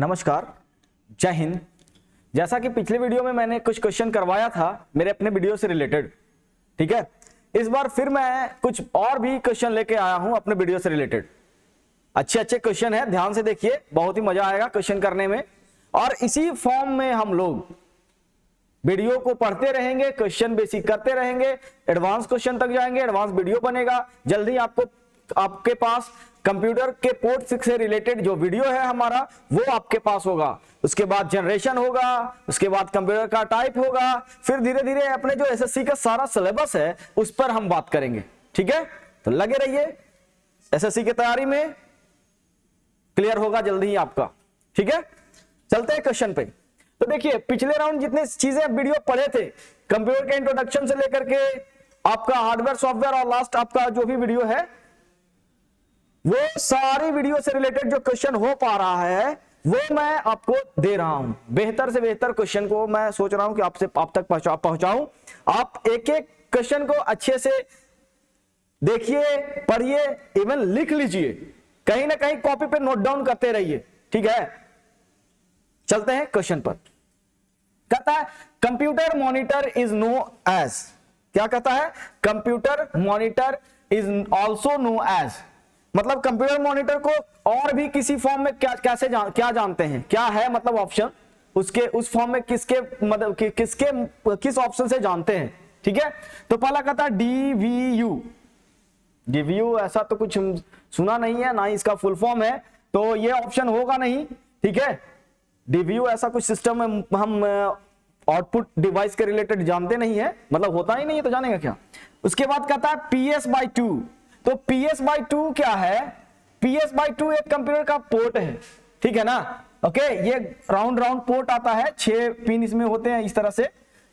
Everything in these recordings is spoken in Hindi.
नमस्कार, जय हिंद। जैसा कि पिछले वीडियो में मैंने कुछ क्वेश्चन करवाया था मेरे अपने वीडियो से रिलेटेड, ठीक है। इस बार फिर मैं कुछ और भी क्वेश्चन लेके आया हूं अपने वीडियो से रिलेटेड। अच्छे क्वेश्चन है, ध्यान से देखिए, बहुत ही मजा आएगा क्वेश्चन करने में। और इसी फॉर्म में हम लोग वीडियो को पढ़ते रहेंगे, क्वेश्चन बेसिक करते रहेंगे, एडवांस क्वेश्चन तक जाएंगे, एडवांस वीडियो बनेगा। जल्दी आपके पास कंप्यूटर के पोर्ट 6 से रिलेटेड जो वीडियो है हमारा वो आपके पास होगा। उसके बाद जनरेशन होगा, उसके बाद कंप्यूटर का टाइप होगा, फिर धीरे धीरे अपने जो एसएससी का सारा सिलेबस है उस पर हम बात करेंगे, ठीक है। तो लगे रहिए, एसएससी की तैयारी में क्लियर होगा जल्दी ही आपका, ठीक है। चलते हैं क्वेश्चन पे। तो देखिए, पिछले राउंड जितने चीजें वीडियो पढ़े थे, कंप्यूटर के इंट्रोडक्शन से लेकर के आपका हार्डवेयर सॉफ्टवेयर और लास्ट आपका जो भी वीडियो है, वो सारी वीडियो से रिलेटेड जो क्वेश्चन हो पा रहा है वो मैं आपको दे रहा हूं। बेहतर से बेहतर क्वेश्चन को मैं सोच रहा हूं कि आप तक पहुंचाऊं। आप एक एक क्वेश्चन को अच्छे से देखिए, पढ़िए, इवन लिख लीजिए, कहीं ना कहीं कॉपी पे नोट डाउन करते रहिए, ठीक है। चलते हैं क्वेश्चन पर। कहता है computer monitor is known as, क्या कहता है? Computer monitor is also known as, मतलब कंप्यूटर मॉनिटर को और भी किसी फॉर्म में क्या जानते हैं, क्या है मतलब ऑप्शन उसके, उस फॉर्म में किसके मतलब किस ऑप्शन से जानते हैं, ठीक है। तो पहला कहता है डीवीयू। डीवीयू ऐसा तो कुछ सुना नहीं है, ना ही इसका फुल फॉर्म है, तो ये ऑप्शन होगा नहीं, ठीक है। डीवीयू ऐसा कुछ सिस्टम में हम आउटपुट डिवाइस के रिलेटेड जानते नहीं है, मतलब होता ही नहीं है तो जानेगा क्या। उसके बाद कहता है PS/2। तो PS/2 क्या है? PS/2 एक कंप्यूटर का पोर्ट है, ठीक है ना। ओके, ये राउंड पोर्ट आता है, 6 पिन इसमें होते हैं इस तरह से,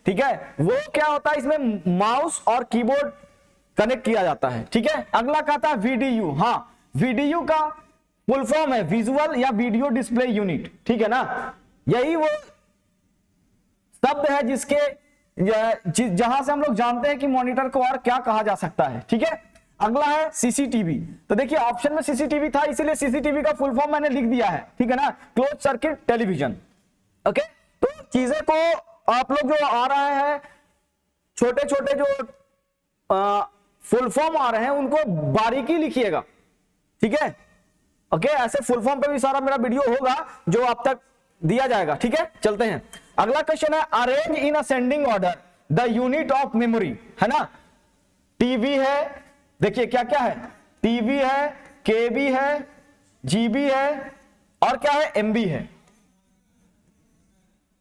ठीक है। वो क्या होता है, इसमें माउस और कीबोर्ड कनेक्ट किया जाता है, ठीक है। अगला कहता है VDU। हाँ, VDU का फुल फॉर्म है विजुअल या वीडियो डिस्प्ले यूनिट, ठीक है ना। यही वो शब्द है जहां से हम लोग जानते हैं कि मॉनिटर को और क्या कहा जा सकता है, ठीक है। अगला है CCTV। तो देखिए, ऑप्शन में CCTV था, इसीलिए CCTV का फुल फॉर्म मैंने लिख दिया है, ठीक है ना, क्लोज सर्किट टेलीविजन। ओके, तो चीजें को आप लोग जो आ रहा है, छोटे छोटे जो फुल फॉर्म आ रहे हैं उनको बारीकी लिखिएगा, ठीक है। ओके, ऐसे फुल फॉर्म पे भी सारा मेरा वीडियो होगा जो आप तक दिया जाएगा, ठीक है। चलते हैं, अगला क्वेश्चन है arrange in ascending order the unit of memory, है ना। टीवी है, देखिए क्या क्या है, टीवी है, केबी है, जीबी है, और क्या है, एमबी है।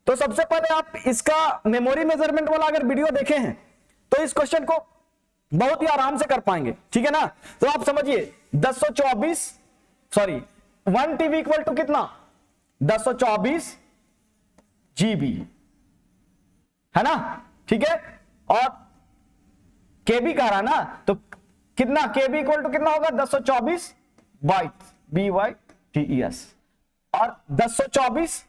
तो सबसे पहले आप इसका मेमोरी मेजरमेंट वाला अगर वीडियो देखे हैं तो इस क्वेश्चन को बहुत ही आराम से कर पाएंगे, ठीक है ना। तो आप समझिए 1 टीबी इक्वल टू कितना, 1024 जीबी, है ना, ठीक है। और केबी कह रहा ना, तो कितना केबी इक्वल टू कितना होगा, 1024 बाइट, BYTES। और 1024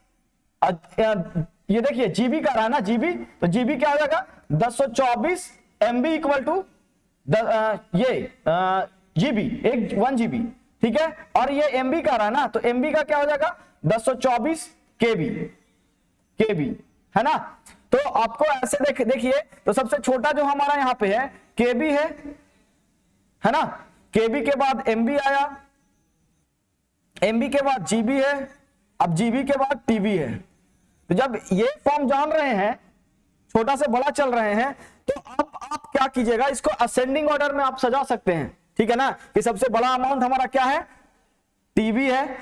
ये देखिए जीबी का रहा है ना, जीबी, तो जीबी क्या हो जाएगा, 1024 MB इक्वल टू ये जीबी, 1 GB, ठीक है। और ये MB का रहा है ना, तो MB का क्या हो जाएगा, 1024 KB, है ना। तो आपको ऐसे देखिए, तो सबसे छोटा जो हमारा यहां पे है KB है ना। KB के बाद MB आया, MB के बाद GB है, अब GB के बाद TB है। तो जब ये फॉर्म जान रहे हैं, छोटा से बड़ा चल रहे हैं, तो अब आप क्या कीजिएगा, इसको असेंडिंग ऑर्डर में आप सजा सकते हैं, ठीक है ना। कि सबसे बड़ा अमाउंट हमारा क्या है, TB है,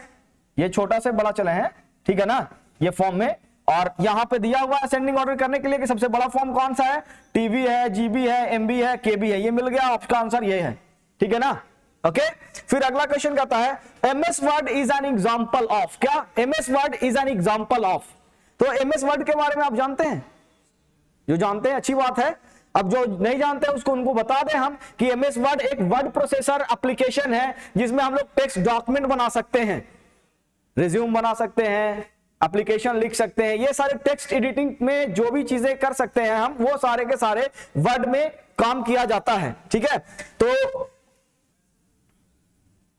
ये छोटा से बड़ा चले हैं, ठीक है ना, ये फॉर्म में। और यहां पे दिया हुआ असेंडिंग ऑर्डर करने के लिए कि सबसे बड़ा फॉर्म कौन सा है, TB है, GB है, MB है, KB है, ये मिल गया, आपका आंसर ये है, ठीक है ना। ओके, फिर अगला क्वेश्चन कहता है MS word is an example of, क्या, MS word is an example of. तो MS वर्ड के बारे में आप जानते हैं, जो जानते हैं अच्छी बात है, अब जो नहीं जानते हैं उसको उनको बता दें हम कि MS वर्ड एक वर्ड प्रोसेसर एप्लीकेशन है जिसमें हम लोग टेक्स्ट डॉक्यूमेंट बना सकते हैं, रिज्यूम बना सकते हैं, एप्लीकेशन लिख सकते हैं, ये सारे टेक्स्ट एडिटिंग में जो भी चीजें कर सकते हैं हम, वो सारे के सारे वर्ड में काम किया जाता है, ठीक है। तो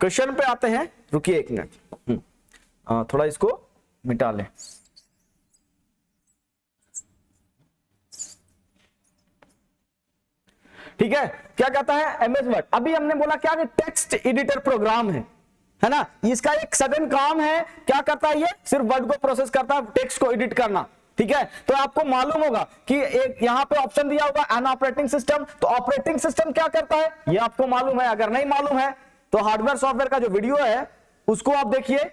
क्वेश्चन पे आते हैं, रुकिए एक मिनट, थोड़ा इसको मिटा ले। ठीक है, क्या कहता है एमएस वर्ड। अभी हमने बोला क्या कि टेक्स्ट एडिटर प्रोग्राम है ना, इसका एक सडन काम है, क्या करता है ये, सिर्फ वर्ड को प्रोसेस करता है, टेक्स्ट को एडिट करना। ठीक है, तो आपको मालूम होगा कि एक यहां पे ऑप्शन दिया होगा एन ऑपरेटिंग सिस्टम, तो ऑपरेटिंग सिस्टम क्या करता है ये आपको मालूम है। अगर नहीं मालूम है तो हार्डवेयर सॉफ्टवेयर का जो वीडियो है उसको आप देखिए,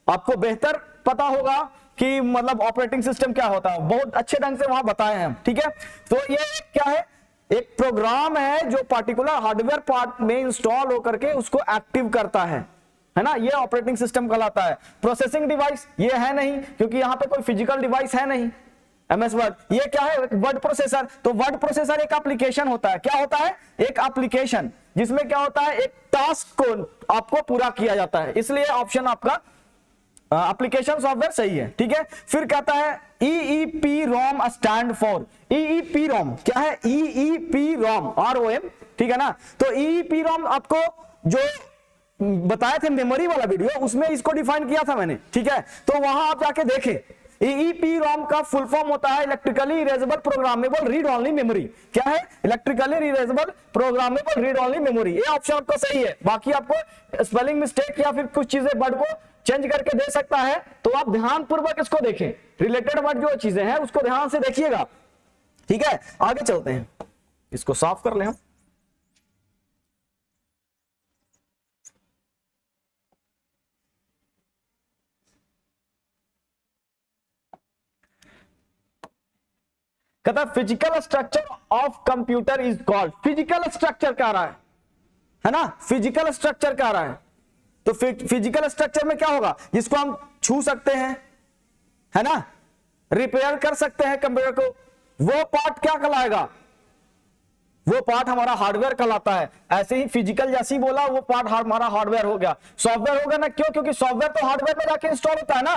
आपको बेहतर पता होगा कि मतलब ऑपरेटिंग सिस्टम क्या होता है, बहुत अच्छे ढंग से वहां बताए हैं हम। ठीक है, तो ये क्या है, एक प्रोग्राम है जो पार्टिकुलर हार्डवेयर पार्ट में इंस्टॉल होकर के उसको एक्टिव करता है ना, ये ऑपरेटिंग सिस्टम कहलाता है। प्रोसेसिंग डिवाइस ये है नहीं, क्योंकि यहां पे कोई फिजिकल डिवाइस है नहीं। एमएस वर्ड ये क्या है, वर्ड प्रोसेसर। तो वर्ड प्रोसेसर एक एप्लीकेशन होता है, क्या होता है, एक एप्लीकेशन जिसमें क्या होता है, एक टास्क को आपको पूरा किया जाता है, इसलिए ऑप्शन आपका एप्लीकेशन सॉफ्टवेयर सही है। ठीक है, फिर कहता है EEPROM स्टैंड फॉर, EEPROM क्या है, EEPROM ROM, ठीक है ना। तो EEPROM आपको जो बताए थे मेमोरी वाला वीडियो, उसमें इसको डिफाइन किया था मैंने। ठीक है, तो वहां आप जाके देखें, EEPROM का फुल फॉर्म होता है electrically erasable programmable read only memory. क्या है, electrically erasable programmable read only memory. ये ऑप्शन आपका सही है, बाकी आपको स्पेलिंग मिस्टेक या फिर कुछ चीजें वर्ड को चेंज करके दे सकता है, तो आप ध्यान पूर्वक इसको देखें, रिलेटेड वर्ड जो चीजें हैं उसको ध्यान से देखिएगा। ठीक है, आगे चलते हैं, इसको साफ कर ले हम। कहता है physical structure of computer is called, physical structure कह रहा है ना, फिजिकल स्ट्रक्चर कह रहा है। तो फिजिकल स्ट्रक्चर में क्या होगा, जिसको हम छू सकते हैं, है ना, रिपेयर कर सकते हैं कंप्यूटर को, वो पार्ट क्या कहलाएगा, वो पार्ट हमारा हार्डवेयर कहलाता है। ऐसे ही फिजिकल जैसे ही बोला वो पार्ट हमारा हार्डवेयर हो गया, सॉफ्टवेयर होगा ना, क्यों, क्योंकि सॉफ्टवेयर तो हार्डवेयर में जाके इंस्टॉल होता है ना,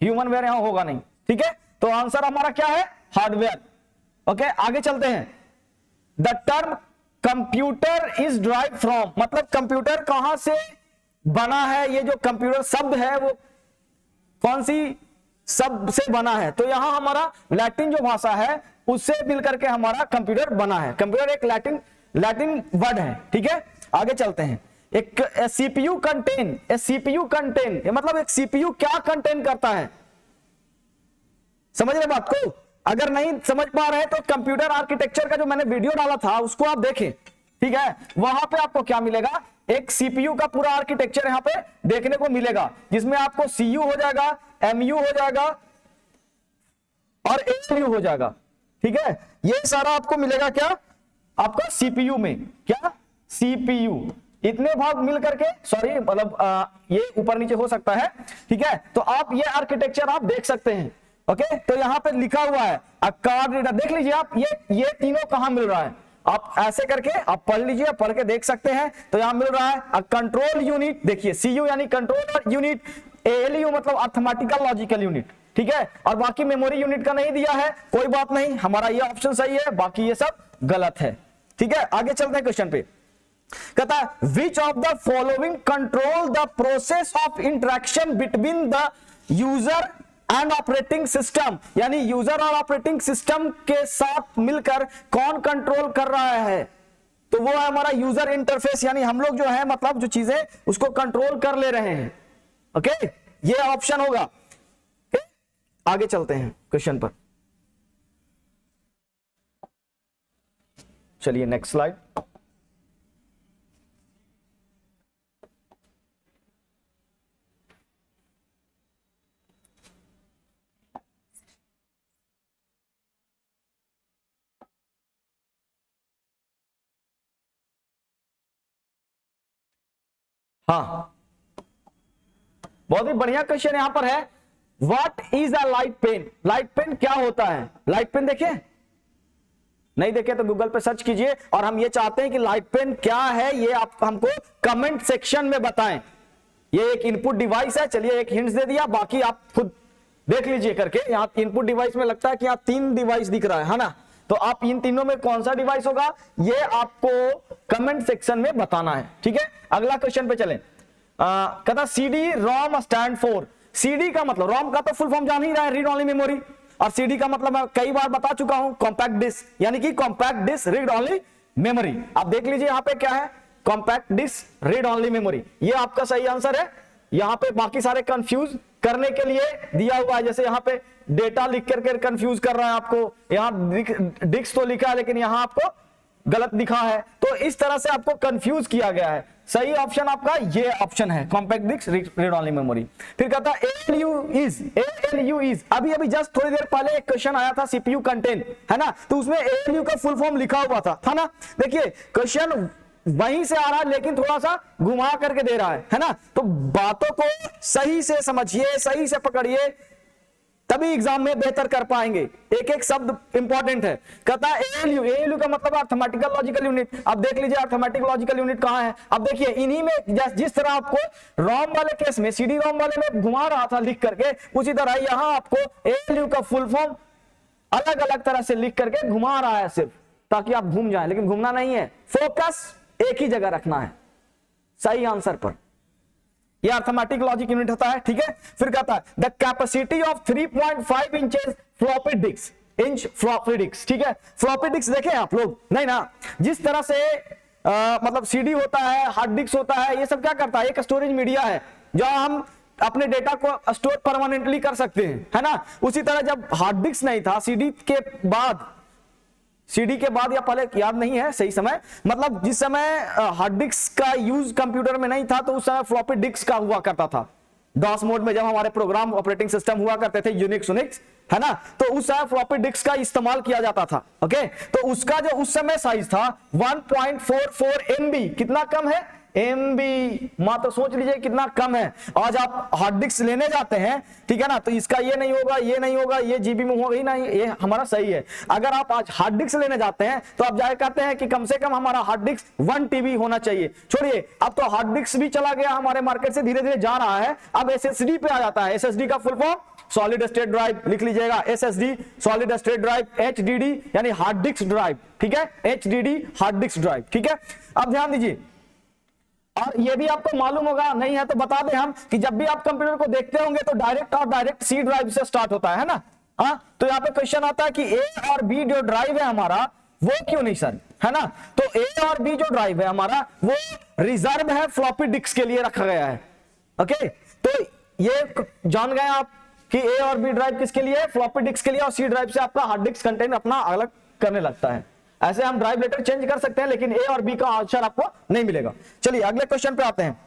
ह्यूमन वेयर यहां होगा नहीं। ठीक है, तो आंसर हमारा क्या है, हार्डवेयर। ओके, आगे चलते हैं। The term computer is drive from, मतलब कंप्यूटर कहां से बना है, ये जो कंप्यूटर शब्द है वो कौन सी शब्द से बना है, तो यहां हमारा लैटिन जो भाषा है उससे मिलकर के हमारा कंप्यूटर बना है। कंप्यूटर एक लैटिन वर्ड है। ठीक है, आगे चलते हैं। एक सीपीयू कंटेन, सीपीयू कंटेन मतलब एक सीपीयू क्या कंटेन करता है, समझ रहे बात को। अगर नहीं समझ पा रहे तो कंप्यूटर आर्किटेक्चर का जो मैंने वीडियो डाला था उसको आप देखें। ठीक है, वहां पे आपको क्या मिलेगा, एक सीपीयू का पूरा आर्किटेक्चर यहां पे देखने को मिलेगा, जिसमें आपको सीयू हो जाएगा, एमयू हो जाएगा और एलयू हो जाएगा। ठीक है, ये सारा आपको मिलेगा क्या, आपका सीपीयू में, क्या सीपीयू, इतने भाग मिल करके, सॉरी मतलब ये ऊपर नीचे हो सकता है। ठीक है, तो आप ये आर्किटेक्चर आप देख सकते हैं। ओके, तो यहां पे लिखा हुआ है कार्ड रीडर, देख लीजिए आप, ये तीनों कहां मिल रहा है, आप ऐसे करके आप पढ़ लीजिए, पढ़ के देख सकते हैं। तो यहां मिल रहा है कंट्रोल यूनिट, देखिए सीयू यानी कंट्रोल यूनिट, एएलयू मतलब अर्थमेटिकल लॉजिकल यूनिट। ठीक है, और बाकी मेमोरी यूनिट का नहीं दिया है, कोई बात नहीं, हमारा ये ऑप्शन सही है, बाकी ये सब गलत है। ठीक है, आगे चलते हैं क्वेश्चन पे। कहता है which of the following control the process of interaction between the user and operating system, यानी यूजर और ऑपरेटिंग सिस्टम के साथ मिलकर कौन कंट्रोल कर रहा है, तो वो है हमारा यूजर इंटरफेस, यानी हम लोग जो है मतलब जो चीजें उसको कंट्रोल कर ले रहे हैं। ओके, ये ऑप्शन होगा। आगे चलते हैं क्वेश्चन पर, चलिए नेक्स्ट स्लाइड। हाँ, बहुत ही बढ़िया क्वेश्चन यहां पर है। What is a light pen, light pen क्या होता है, लाइट पेन देखे, नहीं देखे तो गूगल पे सर्च कीजिए। और हम ये चाहते हैं कि लाइट पेन क्या है ये आप हमको कमेंट सेक्शन में बताएं। ये एक इनपुट डिवाइस है, चलिए एक हिंट्स दे दिया, बाकी आप खुद देख लीजिए करके। यहां इनपुट डिवाइस में लगता है कि यहां 3 डिवाइस दिख रहा है ना, तो आप इन तीनों में कौन सा डिवाइस होगा ये आपको कमेंट सेक्शन में बताना है। ठीक है, अगला क्वेश्चन पे चलें। कहता CD ROM stand for, CD का मतलब, रोम का तो फुल फॉर्म जान ही रहा है, रीड ओनली मेमोरी, और सीडी का मतलब मैं कई बार बता चुका हूं, कॉम्पैक्ट डिस्क, यानी कि compact disc read only memory. आप देख लीजिए यहां पे क्या है, compact disc read only memory, ये आपका सही आंसर है। यहां पे बाकी सारे कंफ्यूज करने के लिए दिया हुआ है, जैसे यहां पे डेटा लिख करके कंफ्यूज कर रहा है आपको, यहां डिस्क तो लिखा है लेकिन यहां आपको गलत दिखा है, तो इस तरह से आपको कंफ्यूज किया गया है। सही ऑप्शन आपका ये ऑप्शन है, compact disc read only memory. फिर कहता है ALU इज, अभी जस्ट थोड़ी देर पहले एक क्वेश्चन आया था सीपीयू कंटेंट, है ना, तो उसमें ALU का फुल फॉर्म लिखा हुआ था ना। देखिए क्वेश्चन वहीं से आ रहा है लेकिन थोड़ा सा घुमा करके दे रहा है ना, तो बातों को सही से समझिए, सही से पकड़िए, तभी एग्जाम में बेहतर कर पाएंगे। एक एक शब्द इंपॉर्टेंट है। कहता है ALU का मतलब अर्थमेटिकल लॉजिकल यूनिट। अब देख लीजिए अर्थमेटिक लॉजिकल यूनिट कहां है। अब देखिए इन्हीं में जिस तरह आपको रोम वाले केस में सीडी रोम वाले में घुमा रहा था लिख करके, उसी तरह यहां आपको ALU का फुल फॉर्म अलग अलग तरह से लिख करके घुमा रहा है, सिर्फ ताकि आप घूम जाए, लेकिन घूमना नहीं है, फोकस एक ही जगह रखना है, सही आंसर पर। यह अर्थमेटिक लॉजिक यूनिट होता है, ठीक है। फिर कहता है the capacity of 3.5 inches floppy disk, ठीक है। फ्लॉपी डिस्क देखे आप लोग, नहीं ना, जिस तरह से मतलब सीडी होता है, हार्ड डिस्क होता है, ये सब क्या करता है, एक स्टोरेज मीडिया है जहां हम अपने डेटा को स्टोर परमानेंटली कर सकते हैं, है ना। उसी तरह जब हार्ड डिस्क नहीं था, सीडी के बाद या पहले याद नहीं है सही समय, मतलब जिस समय हार्ड डिस्क का यूज कंप्यूटर में नहीं था, तो उस समय फ्लॉपी डिस्क का हुआ करता था। डॉस मोड में जब हमारे प्रोग्राम ऑपरेटिंग सिस्टम हुआ करते थे, यूनिक्स, है ना, तो उस समय फ्लॉपी डिस्क का इस्तेमाल किया जाता था। ओके, तो उसका जो उस समय साइज था 1.44 MB, कितना कम है, MB, मात्र सोच लीजिए कितना कम है। आज आप हार्ड डिस्क लेने जाते हैं, ठीक है ना, तो इसका ये नहीं होगा, ये नहीं होगा, ये जीबी में होगा ही नहीं, ये हमारा सही है। अगर आप आज हार्ड डिस्क लेने जाते हैं तो आप जाए कहते हैं कि कम से कम हमारा हार्ड डिस्क 1 TB होना चाहिए। छोड़िए, अब तो हार्ड डिस्क भी चला गया, हमारे मार्केट से धीरे धीरे जा रहा है, अब SSD पे आ जाता है। SSD का full form solid state drive, लिख लीजिएगा, SSD solid state drive, HDD यानी हार्ड डिस्क ड्राइव, ठीक है, HDD हार्ड डिस्क ड्राइव, ठीक है। अब ध्यान दीजिए, और ये भी आपको मालूम होगा, नहीं है तो बता दें हम, कि जब भी आप कंप्यूटर को देखते होंगे तो डायरेक्ट सी ड्राइव से स्टार्ट होता है ना। हाँ, तो यहाँ पे क्वेश्चन आता है कि A और B जो ड्राइव है हमारा, वो क्यों नहीं सर, है ना। तो A और B जो ड्राइव है हमारा, वो रिजर्व है, फ्लॉपी डिस्क के लिए रखा गया है। ओके, तो ये जान गए आप कि A और B ड्राइव किसके लिए, फ्लॉपी डिस्क के लिए, और C ड्राइव से आपका हार्ड डिस्क कंटेंट अपना अलग करने लगता है। ऐसे हम ड्राइव लेटर चेंज कर सकते हैं, लेकिन A और B का आंसर आपको नहीं मिलेगा। चलिए अगले क्वेश्चन पे आते हैं।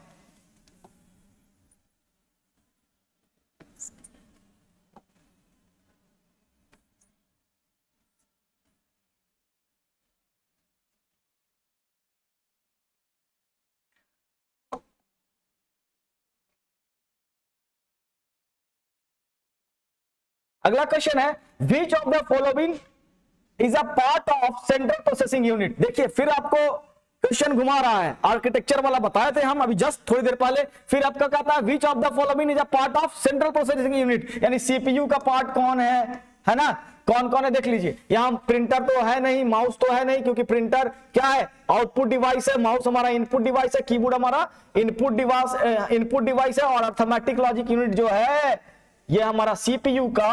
अगला क्वेश्चन है, which of the following is a part of central processing unit. देखिए फिर आपको क्वेश्चन घुमा रहा है, आर्किटेक्चर वाला बताए थे हम अभी जस्ट थोड़ी देर पहले। फिर आपका कहता है which of the following is a part of central processing unit, यानी सीपीयू का पार्ट कौन है ना, कौन कौन है देख लीजिए। यहां प्रिंटर तो है नहीं, माउस तो है नहीं, क्योंकि प्रिंटर क्या है, आउटपुट डिवाइस है, माउस हमारा इनपुट डिवाइस है, कीबोर्ड हमारा इनपुट डिवाइस है, और अर्थमेटिक लॉजिक यूनिट जो है ये हमारा सीपीयू का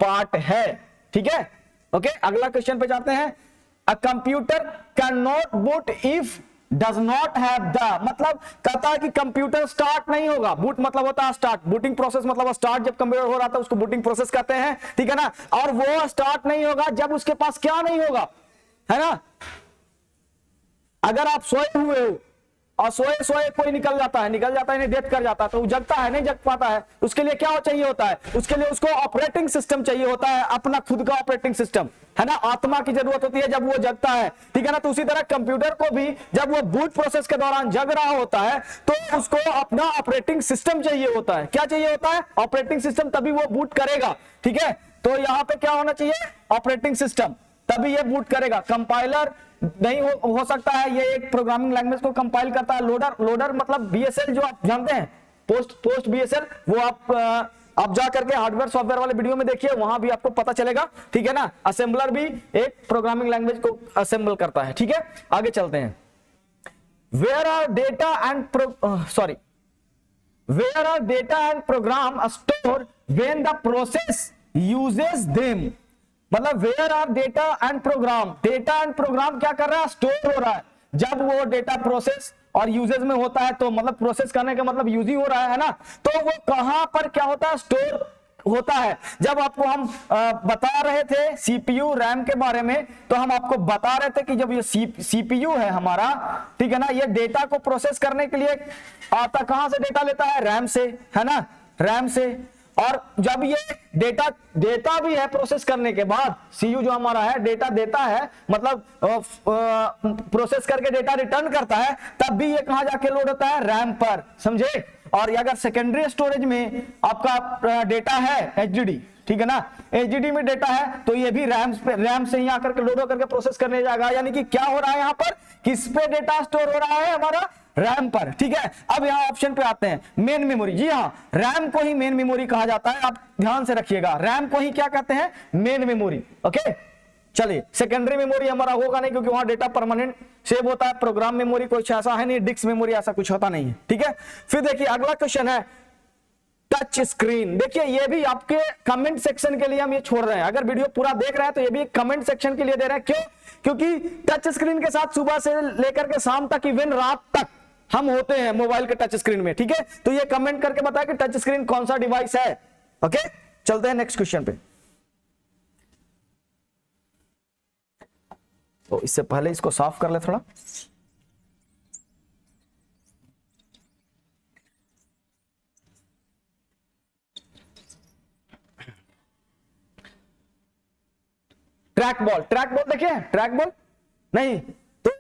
पार्ट है, ठीक है। ओके, अगला क्वेश्चन पे जाते हैं। A computer can not boot if does not have the, मतलब कहता है कि कंप्यूटर स्टार्ट नहीं होगा। बूट मतलब होता है स्टार्ट, बूटिंग प्रोसेस मतलब स्टार्ट, जब कंप्यूटर हो रहा था उसको बूटिंग प्रोसेस कहते हैं, ठीक है ना। और वो स्टार्ट नहीं होगा जब उसके पास क्या नहीं होगा, है ना। अगर आप सोए हुए हो और सोए कोई निकल जाता है, नहीं डेथ कर जाता है, तो वो जगता है, नहीं जग पाता है, उसके लिए क्या चाहिए होता है, उसके लिए उसको ऑपरेटिंग सिस्टम चाहिए होता है, अपना खुद का ऑपरेटिंग सिस्टम, है ना। आत्मा की जरूरत होती है जब वो जगता है, ठीक है ना। तो उसी तरह कंप्यूटर को भी जब वो बूट प्रोसेस के दौरान जग रहा होता है तो उसको अपना ऑपरेटिंग सिस्टम चाहिए होता है। क्या चाहिए होता है, ऑपरेटिंग सिस्टम, तभी वो बूट करेगा, ठीक है। तो यहाँ पे क्या होना चाहिए, ऑपरेटिंग सिस्टम, तभी ये बूट करेगा। कंपाइलर नहीं हो सकता है, ये एक प्रोग्रामिंग लैंग्वेज को कंपाइल करता है। लोडर मतलब बीएसएल जो आप जानते हैं, पोस्ट बीएसएल, वो आप जा करके हार्डवेयर सॉफ्टवेयर वाले वीडियो में देखिए, वहां भी आपको पता चलेगा, ठीक है ना। असेंबलर भी एक प्रोग्रामिंग लैंग्वेज को असेंबल करता है, ठीक है। आगे चलते हैं। Where are data and where are data and program store when the process uses them. मतलब where are data and program, data and program क्या कर रहा है, स्टोर हो रहा है जब वो डेटा प्रोसेस और यूजेस में होता है। तो मतलब प्रोसेस करने का मतलब यूज ही हो रहा है ना, तो वो कहां पर क्या होता है, स्टोर होता है। जब आपको हम बता रहे थे सीपीयू रैम के बारे में, तो हम आपको बता रहे थे कि जब ये सीपीयू है हमारा, ठीक है ना, ये डेटा को प्रोसेस करने के लिए आता, कहां से डेटा लेता है, रैम से, है ना, रैम से। और जब ये डेटा भी है प्रोसेस करने के बाद, सीयू जो हमारा है डेटा देता है, मतलब प्रोसेस करके डेटा रिटर्न करता है, तब भी ये कहां जाके लोड होता है, रैम पर, समझे। और अगर सेकेंडरी स्टोरेज में आपका डेटा है एचडीडी, ठीक है ना, एचडीडी में डेटा है, तो ये भी रैम से ही आकर के लोड होकर के प्रोसेस करने जाएगा। यानी कि क्या हो रहा है यहाँ पर, किस पे डेटा स्टोर हो रहा है, हमारा रैम पर, ठीक है। अब यहाँ ऑप्शन पे आते हैं, मेन मेमोरी। जी हाँ, रैम को ही मेन मेमोरी कहा जाता है, आप ध्यान से रखिएगा, रैम को ही क्या कहते हैं, मेन मेमोरी। ओके, चलिए, सेकेंडरी मेमोरी हमारा होगा नहीं, क्योंकि वहां डेटा परमानेंट सेव होता है। प्रोग्राम मेमोरी कुछ ऐसा है नहीं, डिस्क मेमोरी ऐसा कुछ होता नहीं है, ठीक है। फिर देखिए अगला क्वेश्चन है टच स्क्रीन। देखिए ये भी आपके कमेंट सेक्शन के लिए हम ये छोड़ रहे हैं, अगर वीडियो पूरा देख रहे हैं तो ये भी कमेंट सेक्शन के लिए दे रहे हैं। क्यों? क्योंकि टच स्क्रीन के साथ सुबह से लेकर के शाम तक, इवन रात तक हम होते हैं मोबाइल के टच स्क्रीन में, ठीक है। तो ये कमेंट करके बताया कि टच स्क्रीन कौन सा डिवाइस है। ओके, चलते हैं नेक्स्ट क्वेश्चन पे। तो इससे पहले इसको साफ कर ले थोड़ा। ट्रैक बॉल देखिए, ट्रैक बॉल नहीं तो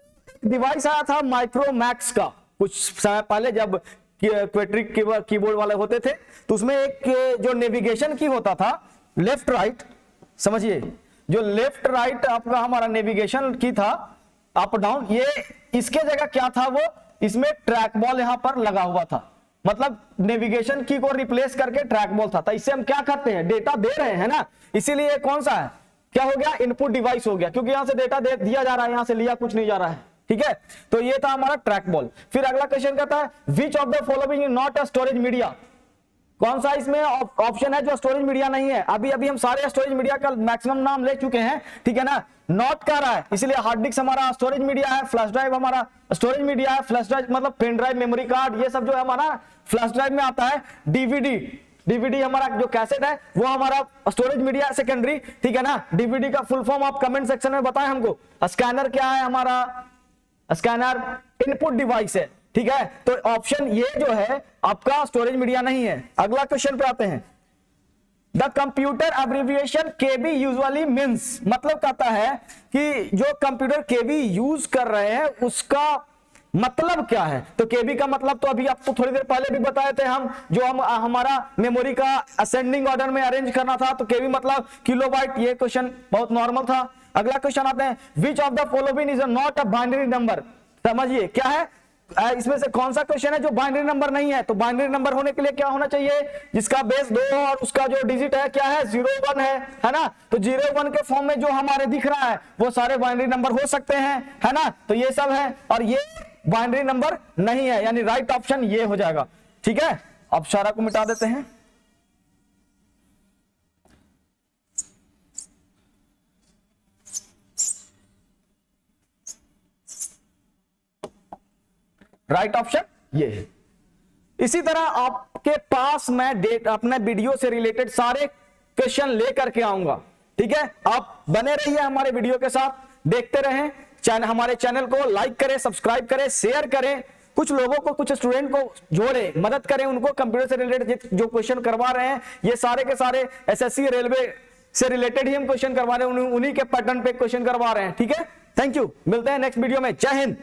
डिवाइस आया था माइक्रोमैक्स का कुछ समय पहले, जब क्वेट्रिक कीबोर्ड वाले होते थे, तो उसमें एक जो नेविगेशन की होता था, लेफ्ट राइट, समझिए, जो लेफ्ट राइट आपका हमारा नेविगेशन की था, अप डाउन, ये इसके जगह क्या था, वो इसमें ट्रैक बॉल यहां पर लगा हुआ था। मतलब नेविगेशन की को रिप्लेस करके ट्रैक बॉल था। तो इससे हम क्या करते हैं, डेटा दे रहे हैं ना, इसीलिए कौन सा है, क्या हो गया, इनपुट डिवाइस हो गया, क्योंकि यहां से डेटा दिया जा रहा है, यहां से लिया कुछ नहीं जा रहा है, ठीक है। तो ये था हमारा ट्रैक बॉल। फिर अगला क्वेश्चन कहता है which of the following is not a storage media. कौन सा इसमें ऑप्शन है जो स्टोरेज मीडिया नहीं है। अभी हम सारे स्टोरेज मीडिया का मैक्सिमम नाम ले चुके हैं, ठीक है ना, नॉट कर रहा है, इसलिए हार्ड डिस्क हमारा स्टोरेज मीडिया है, फ्लैश ड्राइव हमारा स्टोरेज मीडिया है, फ्लैश ड्राइव मतलब पेन ड्राइव, मेमोरी कार्ड, ये सब जो है हमारा फ्लैश ड्राइव में आता है। डीवीडी हमारा जो कैसेट है वो हमारा स्टोरेज मीडिया है, सेकेंडरी, ठीक है ना। डीवीडी का फुल फॉर्म आप कमेंट सेक्शन में बताएं हमको। स्कैनर क्या है, हमारा स्कैनर इनपुट डिवाइस है, ठीक है। तो ऑप्शन ये जो है आपका स्टोरेज मीडिया नहीं है। अगला क्वेश्चन पे आते हैं, the computer abbreviation KB usually means, मतलब कहता है कि जो कंप्यूटर केबी यूज कर रहे हैं उसका मतलब क्या है। तो केबी का मतलब तो अभी आपको थोड़ी देर पहले भी बताए थे हम, जो हमारा मेमोरी का असेंडिंग ऑर्डर में अरेंज करना था, तो केबी मतलब किलोबाइट। ये क्वेश्चन बहुत नॉर्मल था। अगला क्वेश्चन आते हैं, which of the following is not a binary number. समझिए क्या है, इसमें से कौन सा क्वेश्चन है जो बाइनरी नंबर नहीं है। तो बाइनरी नंबर होने के लिए क्या होना चाहिए, जिसका बेस 2 और उसका जो डिजिट है क्या है, 0 1 है ना। तो 0 1 के फॉर्म में जो हमारे दिख रहा है वो सारे बाइनरी नंबर हो सकते हैं, है ना। तो ये सब है और ये बाइनरी नंबर नहीं है, यानी राइट ऑप्शन ये हो जाएगा, ठीक है। अब सारा को मिटा देते हैं। राइट ऑप्शन ये है। इसी तरह आपके पास मैं अपने वीडियो से रिलेटेड सारे क्वेश्चन लेकर के आऊंगा, ठीक है। आप बने रहिए हमारे वीडियो के साथ, देखते रहें। हमारे चैनल को लाइक करें, सब्सक्राइब करें, शेयर करें, कुछ लोगों को, कुछ स्टूडेंट को जोड़ें, मदद करें उनको। कंप्यूटर से रिलेटेड जो क्वेश्चन करवा रहे हैं ये सारे के सारे एसएससी रेलवे से रिलेटेड ही हम क्वेश्चन करवा रहे हैं, उन्हीं के पैटर्न पे क्वेश्चन करवा रहे हैं, ठीक है। थैंक यू, मिलते हैं नेक्स्ट वीडियो में। जय हिंद।